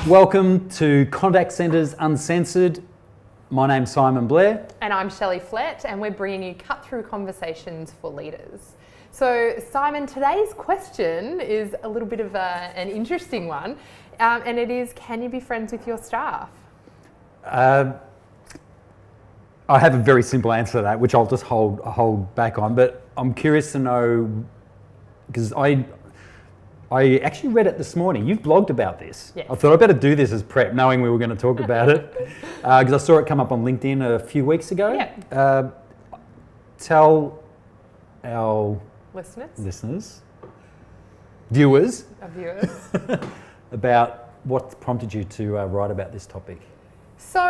Welcome to Contact Centres Uncensored. My name's Simon Blair. And I'm Shelley Flett, and we're bringing you cut-through conversations for leaders. So, Simon, today's question is a little bit of an interesting one, and it is, can you be friends with your staff? I have a very simple answer to that, which I'll just hold back on, but I'm curious to know, because I actually read it this morning. You've blogged about this. Yes. I thought I'd better do this as prep, knowing we were going to talk about it, because I saw it come up on LinkedIn a few weeks ago. Yeah. Tell our listeners, viewers, about what prompted you to write about this topic. So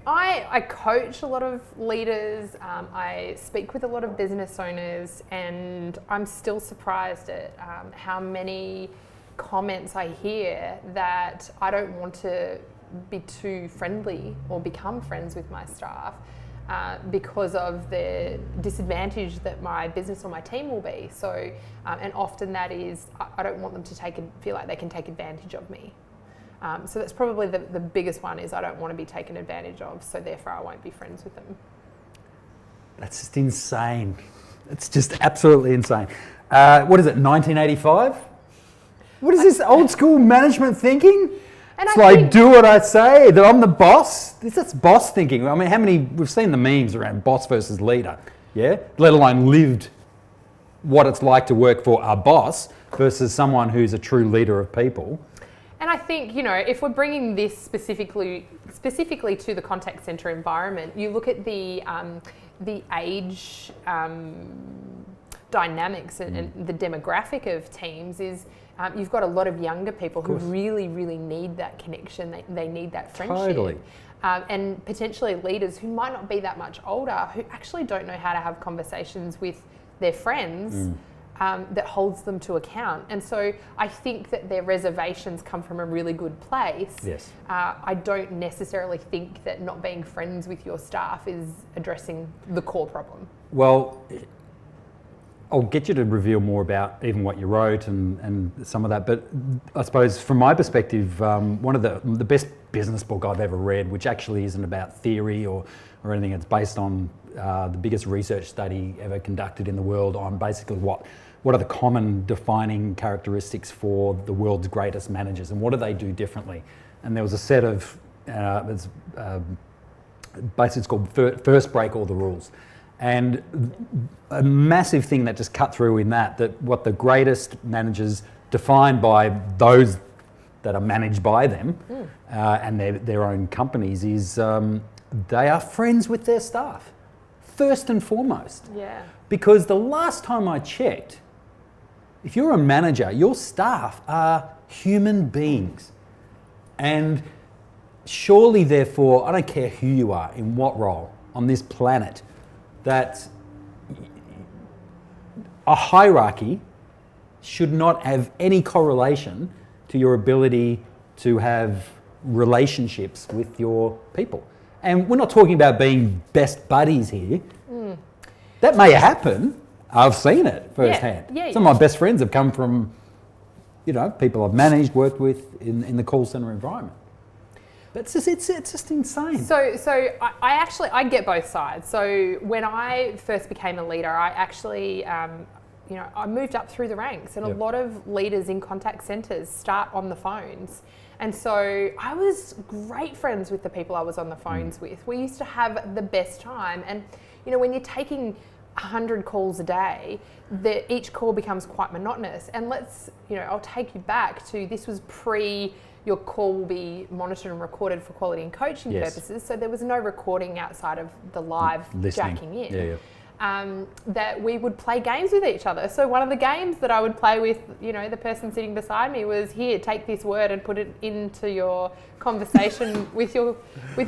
I coach a lot of leaders, I speak with a lot of business owners, and I'm still surprised at how many comments I hear that I don't want to be too friendly or become friends with my staff because of the disadvantage that my business or my team will be. So, and often that is, I don't want them to feel like they can take advantage of me. So that's probably the biggest one, is I don't want to be taken advantage of, so therefore I won't be friends with them. That's just insane. It's just absolutely insane. What is it, 1985? What is this old school management thinking? It's like, do what I say, that I'm the boss. That's boss thinking. I mean, we've seen the memes around boss versus leader, yeah? Let alone lived what it's like to work for a boss versus someone who's a true leader of people. And I think, if we're bringing this specifically to the contact centre environment, you look at the age dynamics and the demographic of teams is you've got a lot of younger people who really, really need that connection. They need that friendship. Totally. And potentially leaders who might not be that much older, who actually don't know how to have conversations with their friends. That holds them to account. And so I think that their reservations come from a really good place. Yes. I don't necessarily think that not being friends with your staff is addressing the core problem. Well, I'll get you to reveal more about even what you wrote and some of that, but I suppose from my perspective, one of the best business book I've ever read, which actually isn't about theory or anything, it's based on the biggest research study ever conducted in the world on basically what are the common defining characteristics for the world's greatest managers and what do they do differently. And there was a set of, basically it's called First Break All the Rules. And a massive thing that just cut through in that what the greatest managers defined by those that are managed by them and their own companies is they are friends with their staff, first and foremost. Yeah. Because the last time I checked, if you're a manager, your staff are human beings. And surely, therefore, I don't care who you are, in what role on this planet, that a hierarchy should not have any correlation to your ability to have relationships with your people. And we're not talking about being best buddies here. That may happen. I've seen it firsthand. Yeah, Some of my best friends have come from, people I've managed, worked with in the call centre environment. But it's just insane. So I get both sides. So when I first became a leader, I actually, I moved up through the ranks, and a lot of leaders in contact centres start on the phones. And so I was great friends with the people I was on the phones with. We used to have the best time. And, when you're taking 100 calls a day, each call becomes quite monotonous. And I'll take you back to, this was your call will be monitored and recorded for quality and coaching purposes. So there was no recording outside of the live listening. Jacking in. Yeah. That we would play games with each other. So one of the games that I would play with, the person sitting beside me was, here, take this word and put it into your conversation with your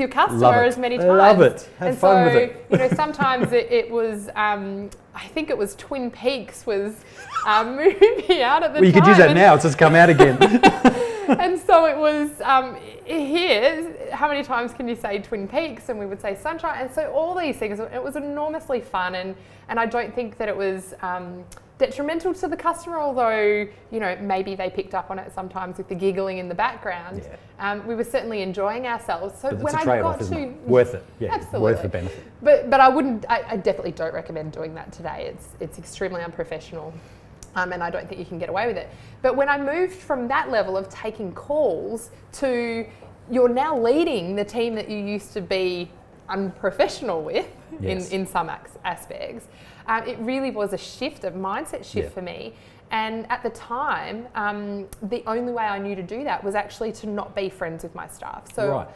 customer as many times. Love it. Have fun with it. Sometimes it was, I think it was Twin Peaks was moving out at the time. Well, you could use that now. It's just come out again. And so it was, here, how many times can you say Twin Peaks? And we would say Sunshine. And so all these things, it was enormously fun. And I don't think that it was detrimental to the customer, although, you know, maybe they picked up on it sometimes with the giggling in the background. We were certainly enjoying ourselves. So But when it's a I trade-off, got isn't to... it? Worth it. Yeah, Absolutely. worth the benefit. But I definitely don't recommend doing that today. It's extremely unprofessional. And I don't think you can get away with it. But when I moved from that level of taking calls to you're now leading the team that you used to be unprofessional with in some aspects, it really was a shift, a mindset shift for me. And at the time, the only way I knew to do that was actually to not be friends with my staff. So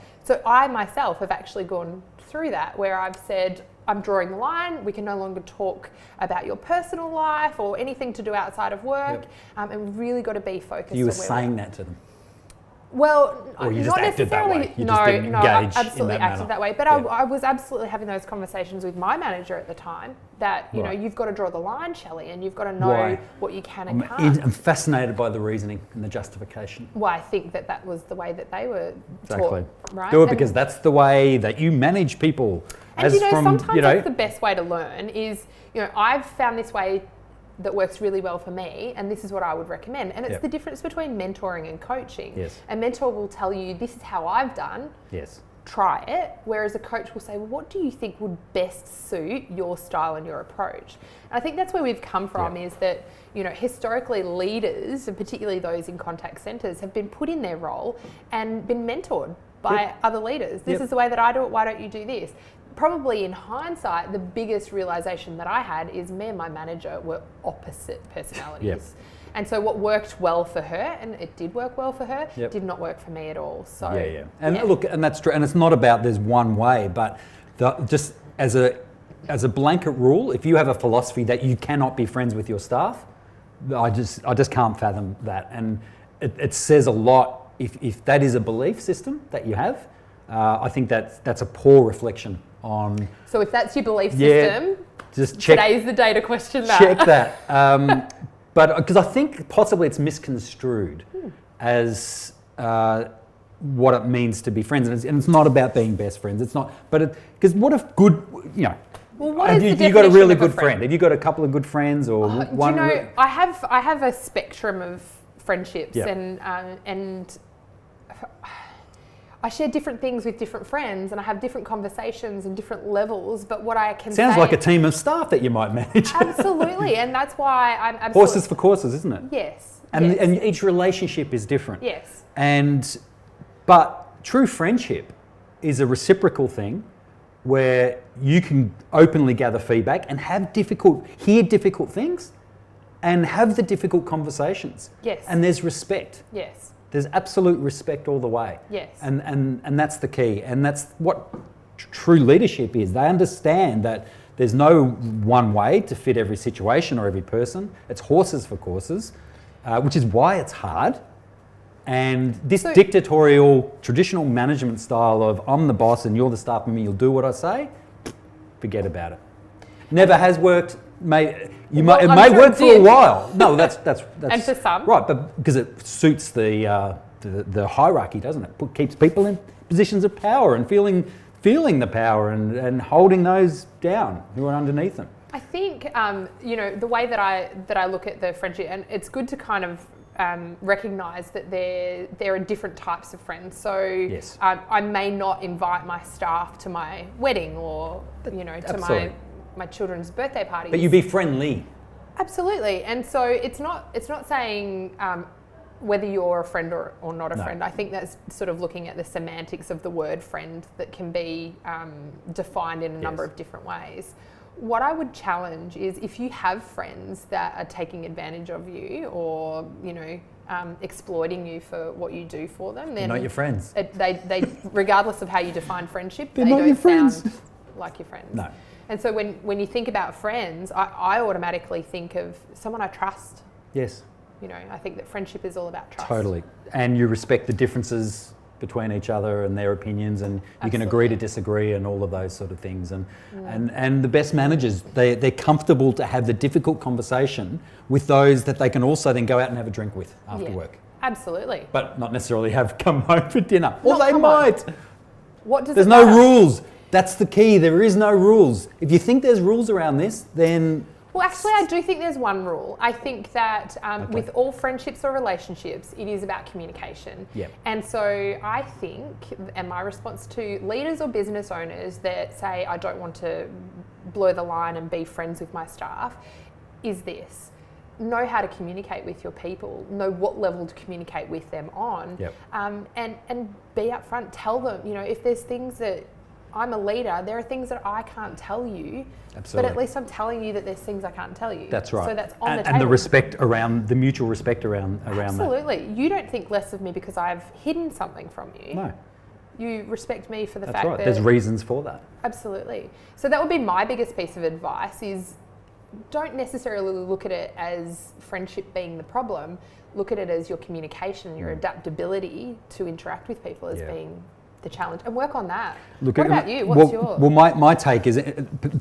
I myself have actually gone through that where I've said, I'm drawing the line. We can no longer talk about your personal life or anything to do outside of work. And we've really got to be focused. You were saying that to them? Well, or you not just acted necessarily. That way. You just didn't engage I absolutely in that acted manner. that way. But I was absolutely having those conversations with my manager at the time. That you know, you've got to draw the line, Shelley, and you've got to know what you can and can't. I'm fascinated by the reasoning and the justification. Well, I think that was the way that they were taught, right? Do it because that's the way that you manage people. And sometimes that's the best way to learn is, I've found this way that works really well for me, and this is what I would recommend. And it's the difference between mentoring and coaching. Yes. A mentor will tell you, this is how I've done. Yes. Try it. Whereas a coach will say, well, what do you think would best suit your style and your approach? And I think that's where we've come from is that, historically leaders, and particularly those in contact centres, have been put in their role and been mentored by other leaders. This is the way that I do it. Why don't you do this? Probably in hindsight, the biggest realization that I had is me and my manager were opposite personalities. And so what worked well for her, and it did work well for her, did not work for me at all. So And look, and that's true. And it's not about there's one way, but just as a blanket rule, if you have a philosophy that you cannot be friends with your staff, I just can't fathom that. And it says a lot if that is a belief system that you have. I think that's a poor reflection on. So if that's your belief system, just check. Today's the day to question that. Check that. But because I think possibly it's misconstrued as what it means to be friends, and it's not about being best friends. It's not. But because what if good, Well, what is the have you got a really definition of good a friend? Have you got a couple of good friends or one? I have a spectrum of friendships, and I share different things with different friends, and I have different conversations and different levels. But what I can sounds like a team of staff that you might manage. Absolutely, and that's why I'm absolutely... Horses for courses, isn't it? Yes. And each relationship is different. Yes. But true friendship is a reciprocal thing where you can openly gather feedback and hear difficult things and have the difficult conversations. Yes. And there's respect. Yes. There's absolute respect all the way. Yes. And that's the key. And that's what true leadership is. They understand that there's no one way to fit every situation or every person. It's horses for courses, which is why it's hard. And this dictatorial, traditional management style of I'm the boss and you're the staff member, you'll do what I say, forget about it. Never has worked. It may work for a while. No, that's and for some, right, but because it suits the hierarchy, doesn't it? Keeps people in positions of power and feeling the power and holding those down who are underneath them. I think the way that I look at the friendship, and it's good to kind of recognise that there are different types of friends. So I may not invite my staff to my wedding or to my children's birthday parties. But you be friendly. Absolutely. And so it's not saying whether you're a friend or not a friend. I think that's sort of looking at the semantics of the word friend that can be defined in a number of different ways. What I would challenge is if you have friends that are taking advantage of you or, exploiting you for what you do for them, then they're not your friends. They regardless of how you define friendship, they're they not don't your friends. sound like your friends. No. And so when you think about friends, I automatically think of someone I trust. Yes. I think that friendship is all about trust. Totally. And you respect the differences between each other and their opinions, and you can agree to disagree and all of those sort of things. And the best managers, they're comfortable to have the difficult conversation with those that they can also then go out and have a drink with after work. Absolutely. But not necessarily have come home for dinner. Or they might. What does There's no rules. That's the key. There is no rules. If you think there's rules around this, then Well, actually, I do think there's one rule. I think that with all friendships or relationships, it is about communication. Yep. And so I think, and my response to leaders or business owners that say, I don't want to blur the line and be friends with my staff, is this. Know how to communicate with your people, know what level to communicate with them on, Yep. and be upfront. Tell them, if there's things that I'm a leader, there are things that I can't tell you, Absolutely. but at least I'm telling you that there's things I can't tell you. That's right. So that's on the table. And the respect around, the mutual respect around that. Absolutely. You don't think less of me because I've hidden something from you. No. You respect me for the That's fact right. that... There's reasons for that. Absolutely. So that would be my biggest piece of advice is don't necessarily look at it as friendship being the problem. Look at it as your communication, your adaptability to interact with people as being the challenge, and work on that. What about you? What's your... Well, my take is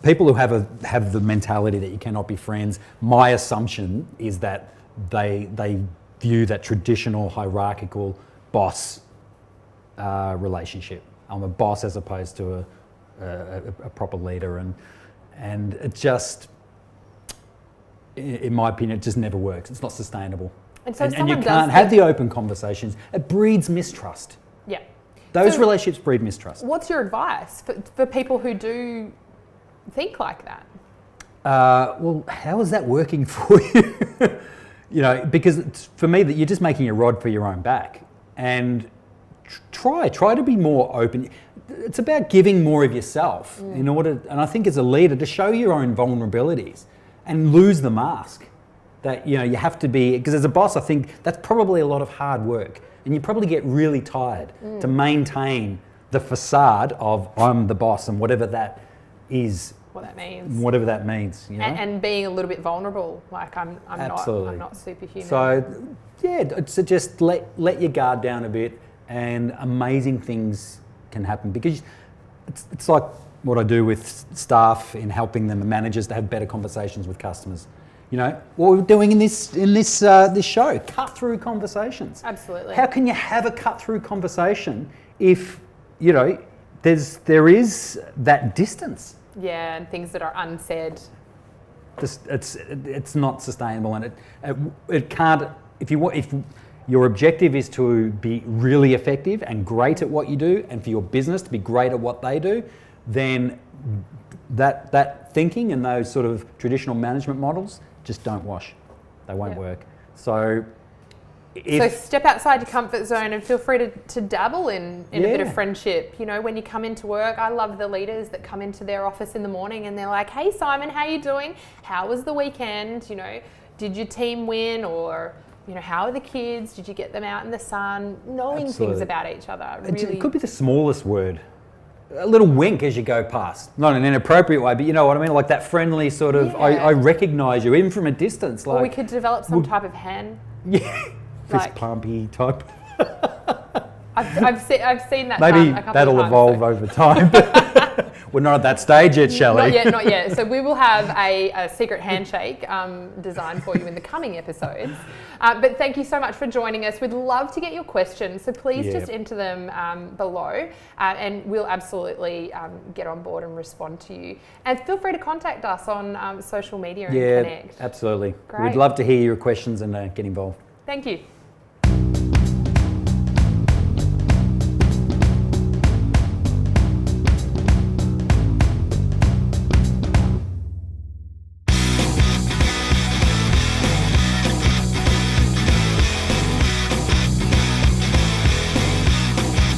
people who have the mentality that you cannot be friends, my assumption is that they view that traditional hierarchical boss relationship. I'm a boss as opposed to a proper leader, and it just, in my opinion, it just never works. It's not sustainable. And so and you can't have the open conversations. It breeds mistrust. Yeah. Those relationships breed mistrust. What's your advice for people who do think like that? Well, how is that working for you? Because for me, that you're just making a rod for your own back, and try to be more open. It's about giving more of yourself in order, and I think as a leader, to show your own vulnerabilities and lose the mask. That you have to be, because as a boss, I think that's probably a lot of hard work. And you probably get really tired to maintain the facade of I'm the boss and whatever that is. What that means. Whatever that means. And being a little bit vulnerable, like I'm not superhuman. So so just let your guard down a bit, and amazing things can happen, because it's like what I do with staff in helping them and managers to have better conversations with customers. What we're doing in this show, cut through conversations. Absolutely. How can you have a cut through conversation if there is that distance? Yeah, and things that are unsaid. It's not sustainable, and it can't. If your objective is to be really effective and great at what you do, and for your business to be great at what they do, then that thinking and those sort of traditional management models just don't wash. They won't work. So step outside your comfort zone and feel free to dabble in a bit of friendship. When you come into work, I love the leaders that come into their office in the morning and they're like, hey Simon, how you doing? How was the weekend? Did your team win? Or how are the kids? Did you get them out in the sun? Knowing things about each other. Really... It could be the smallest word. A little wink as you go past. Not in an inappropriate way, but you know what I mean? Like that friendly sort of, I recognise you, even from a distance. Like, or we could develop some type of hand. Yeah, fist pumpy type. I've seen that. Maybe a couple that'll of times, evolve over time. We're not at that stage yet, Shelley. Not yet. So we will have a secret handshake designed for you in the coming episodes. But thank you so much for joining us. We'd love to get your questions, so please just enter them below, and we'll absolutely get on board and respond to you. And feel free to contact us on social media and connect. Absolutely. Great. We'd love to hear your questions and get involved. Thank you.